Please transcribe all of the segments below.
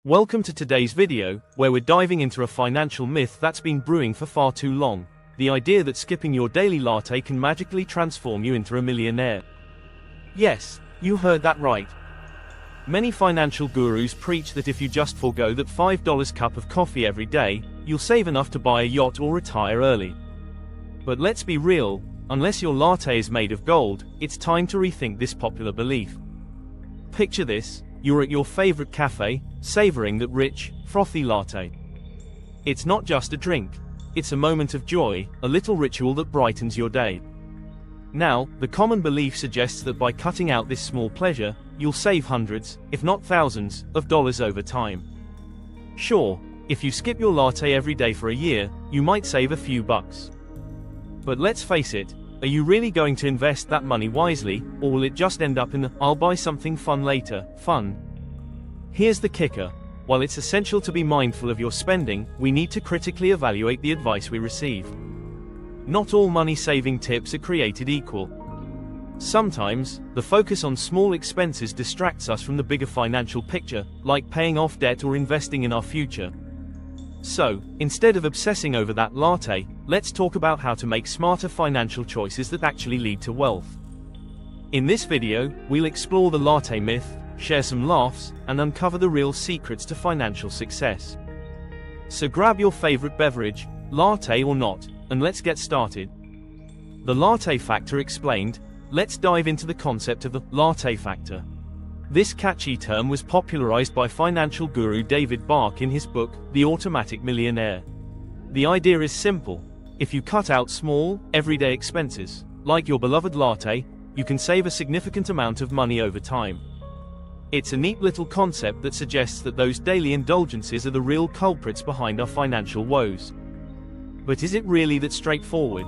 Welcome to today's video, where we're diving into a financial myth that's been brewing for far too long. The idea that skipping your daily latte can magically transform you into a millionaire. Yes, you heard that right. Many financial gurus preach that if you just forego that $5 cup of coffee every day, you'll save enough to buy a yacht or retire early. But let's be real, unless your latte is made of gold, it's time to rethink this popular belief. Picture this. You're at your favorite cafe, savoring that rich, frothy latte. It's not just a drink. It's a moment of joy, a little ritual that brightens your day. Now, the common belief suggests that by cutting out this small pleasure, you'll save hundreds, if not thousands, of dollars over time. Sure, if you skip your latte every day for a year, you might save a few bucks. But let's face it, are you really going to invest that money wisely, or will it just end up in the "I'll buy something fun later" fun? Here's the kicker. While it's essential to be mindful of your spending, we need to critically evaluate the advice we receive. Not all money-saving tips are created equal. Sometimes, the focus on small expenses distracts us from the bigger financial picture, like paying off debt or investing in our future. So, instead of obsessing over that latte, let's talk about how to make smarter financial choices that actually lead to wealth. In this video, we'll explore the latte myth, share some laughs, and uncover the real secrets to financial success. So grab your favorite beverage, latte or not, and let's get started. The Latte Factor explained. Let's dive into the concept of the latte factor. This catchy term was popularized by financial guru David Bach in his book, The Automatic Millionaire. The idea is simple. If you cut out small, everyday expenses, like your beloved latte, you can save a significant amount of money over time. It's a neat little concept that suggests that those daily indulgences are the real culprits behind our financial woes. But is it really that straightforward?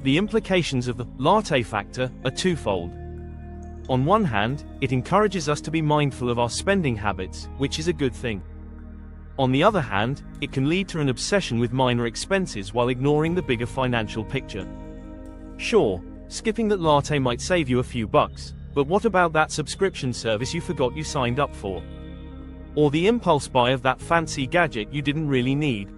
The implications of the latte factor are twofold. On one hand, it encourages us to be mindful of our spending habits, which is a good thing. On the other hand, it can lead to an obsession with minor expenses while ignoring the bigger financial picture. Sure, skipping that latte might save you a few bucks, but what about that subscription service you forgot you signed up for? Or the impulse buy of that fancy gadget you didn't really need?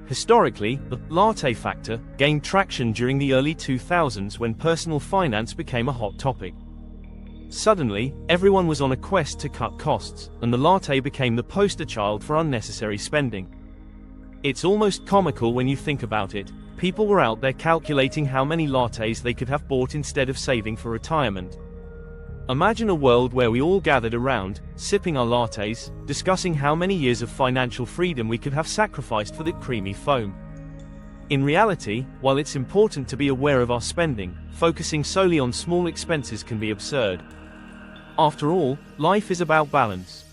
Historically, the latte factor gained traction during the early 2000s when personal finance became a hot topic. Suddenly, everyone was on a quest to cut costs, and the latte became the poster child for unnecessary spending. It's almost comical when you think about it. People were out there calculating how many lattes they could have bought instead of saving for retirement. Imagine a world where we all gathered around, sipping our lattes, discussing how many years of financial freedom we could have sacrificed for that creamy foam. In reality, while it's important to be aware of our spending, focusing solely on small expenses can be absurd. After all, life is about balance.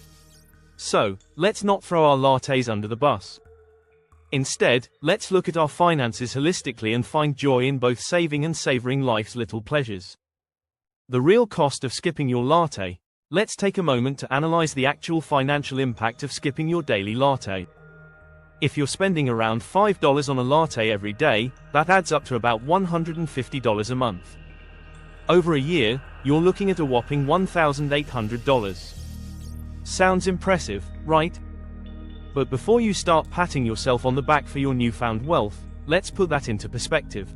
So, let's not throw our lattes under the bus. Instead, let's look at our finances holistically and find joy in both saving and savoring life's little pleasures. The real cost of skipping your latte. Let's take a moment to analyze the actual financial impact of skipping your daily latte. If you're spending around $5 on a latte every day, that adds up to about $150 a month. Over a year, you're looking at a whopping $1,800. Sounds impressive, right? But before you start patting yourself on the back for your newfound wealth, let's put that into perspective.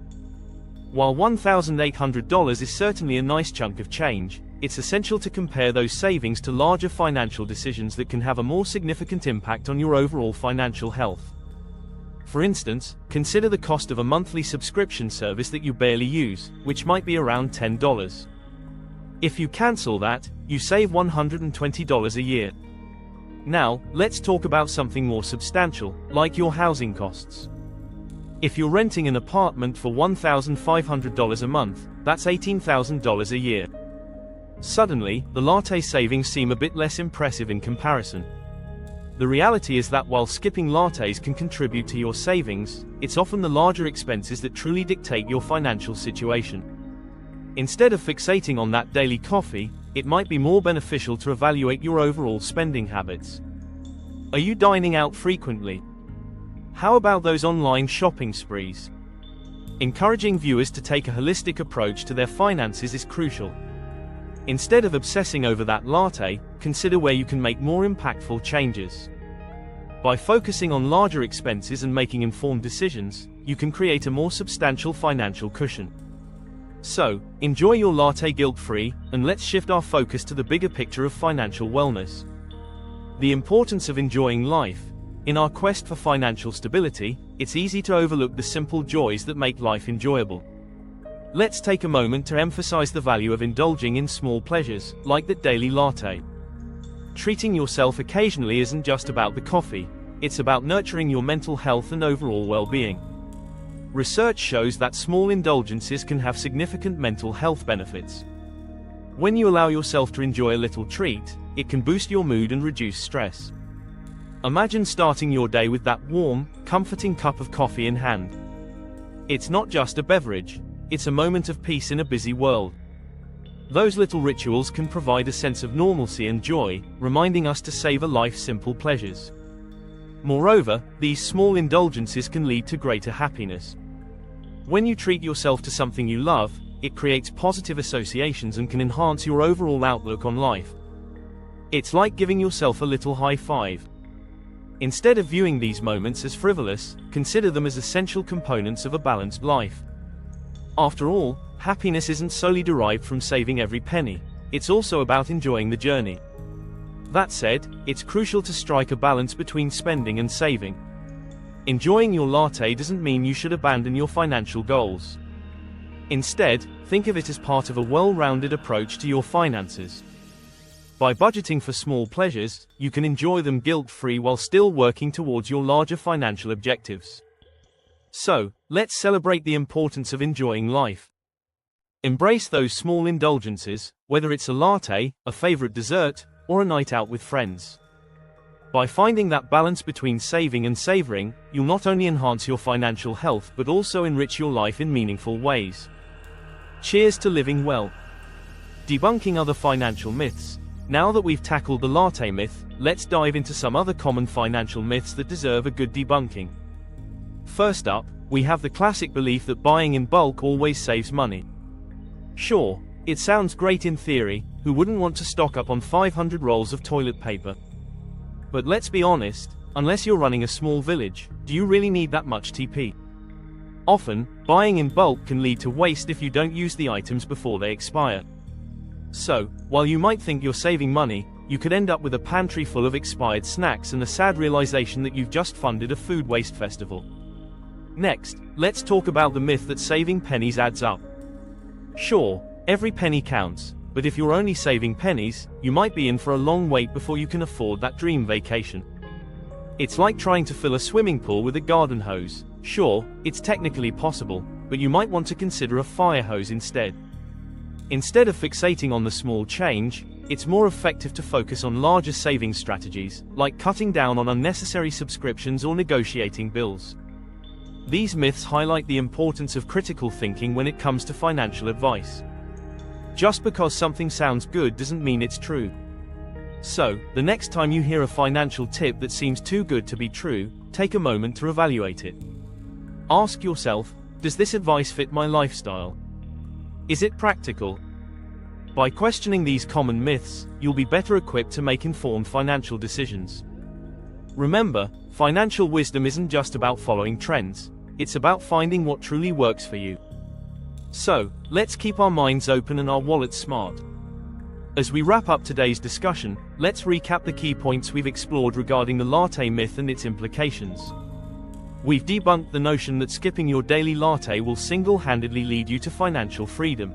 While $1,800 is certainly a nice chunk of change, it's essential to compare those savings to larger financial decisions that can have a more significant impact on your overall financial health. For instance, consider the cost of a monthly subscription service that you barely use, which might be around $10. If you cancel that, you save $120 a year. Now, let's talk about something more substantial, like your housing costs. If you're renting an apartment for $1,500 a month, that's $18,000 a year. Suddenly, the latte savings seem a bit less impressive in comparison. The reality is that while skipping lattes can contribute to your savings, it's often the larger expenses that truly dictate your financial situation. Instead of fixating on that daily coffee, it might be more beneficial to evaluate your overall spending habits. Are you dining out frequently? How about those online shopping sprees? Encouraging viewers to take a holistic approach to their finances is crucial. Instead of obsessing over that latte, consider where you can make more impactful changes. By focusing on larger expenses and making informed decisions, you can create a more substantial financial cushion. So, enjoy your latte guilt-free, and let's shift our focus to the bigger picture of financial wellness. The importance of enjoying life. In our quest for financial stability, it's easy to overlook the simple joys that make life enjoyable. Let's take a moment to emphasize the value of indulging in small pleasures, like that daily latte. Treating yourself occasionally isn't just about the coffee, it's about nurturing your mental health and overall well-being. Research shows that small indulgences can have significant mental health benefits. When you allow yourself to enjoy a little treat, it can boost your mood and reduce stress. Imagine starting your day with that warm, comforting cup of coffee in hand. It's not just a beverage, it's a moment of peace in a busy world. Those little rituals can provide a sense of normalcy and joy, reminding us to savor life's simple pleasures. Moreover, these small indulgences can lead to greater happiness. When you treat yourself to something you love, it creates positive associations and can enhance your overall outlook on life. It's like giving yourself a little high five. Instead of viewing these moments as frivolous, consider them as essential components of a balanced life. After all, happiness isn't solely derived from saving every penny, it's also about enjoying the journey. That said, it's crucial to strike a balance between spending and saving. Enjoying your latte doesn't mean you should abandon your financial goals. Instead, think of it as part of a well-rounded approach to your finances. By budgeting for small pleasures, you can enjoy them guilt-free while still working towards your larger financial objectives. So, let's celebrate the importance of enjoying life. Embrace those small indulgences, whether it's a latte, a favorite dessert, or a night out with friends. By finding that balance between saving and savoring, you'll not only enhance your financial health but also enrich your life in meaningful ways. Cheers to living well. Debunking other financial myths. Now that we've tackled the latte myth, let's dive into some other common financial myths that deserve a good debunking. First up, we have the classic belief that buying in bulk always saves money. Sure, it sounds great in theory, who wouldn't want to stock up on 500 rolls of toilet paper? But let's be honest, unless you're running a small village, do you really need that much TP? Often, buying in bulk can lead to waste if you don't use the items before they expire. So, while you might think you're saving money, you could end up with a pantry full of expired snacks and a sad realization that you've just funded a food waste festival. Next, let's talk about the myth that saving pennies adds up. Sure, every penny counts, but if you're only saving pennies, you might be in for a long wait before you can afford that dream vacation. It's like trying to fill a swimming pool with a garden hose. Sure, it's technically possible, but you might want to consider a fire hose instead. Instead of fixating on the small change, it's more effective to focus on larger saving strategies, like cutting down on unnecessary subscriptions or negotiating bills. These myths highlight the importance of critical thinking when it comes to financial advice. Just because something sounds good doesn't mean it's true. So, the next time you hear a financial tip that seems too good to be true, take a moment to evaluate it. Ask yourself, does this advice fit my lifestyle? Is it practical? By questioning these common myths, you'll be better equipped to make informed financial decisions. Remember, financial wisdom isn't just about following trends, it's about finding what truly works for you. So, let's keep our minds open and our wallets smart. As we wrap up today's discussion, let's recap the key points we've explored regarding the latte myth and its implications. We've debunked the notion that skipping your daily latte will single-handedly lead you to financial freedom.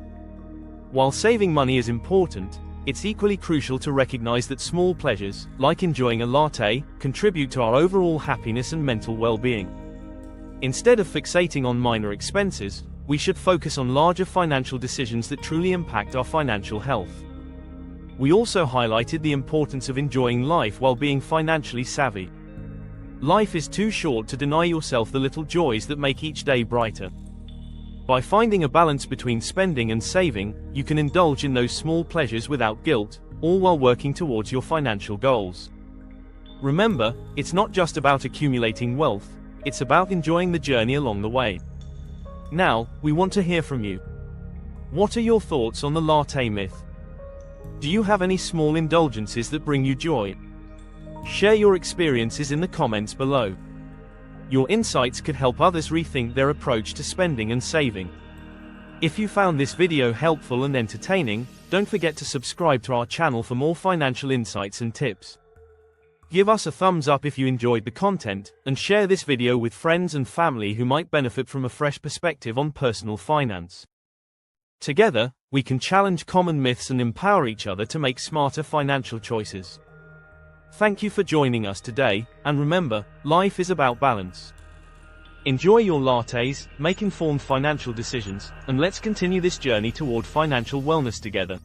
While saving money is important, it's equally crucial to recognize that small pleasures, like enjoying a latte, contribute to our overall happiness and mental well-being. Instead of fixating on minor expenses, we should focus on larger financial decisions that truly impact our financial health. We also highlighted the importance of enjoying life while being financially savvy. Life is too short to deny yourself the little joys that make each day brighter. By finding a balance between spending and saving, you can indulge in those small pleasures without guilt, all while working towards your financial goals. Remember, it's not just about accumulating wealth, it's about enjoying the journey along the way. Now, we want to hear from you. What are your thoughts on the latte myth? Do you have any small indulgences that bring you joy? Share your experiences in the comments below. Your insights could help others rethink their approach to spending and saving. If you found this video helpful and entertaining, don't forget to subscribe to our channel for more financial insights and tips. Give us a thumbs up if you enjoyed the content, and share this video with friends and family who might benefit from a fresh perspective on personal finance. Together, we can challenge common myths and empower each other to make smarter financial choices. Thank you for joining us today, and remember, life is about balance. Enjoy your lattes, make informed financial decisions, and let's continue this journey toward financial wellness together.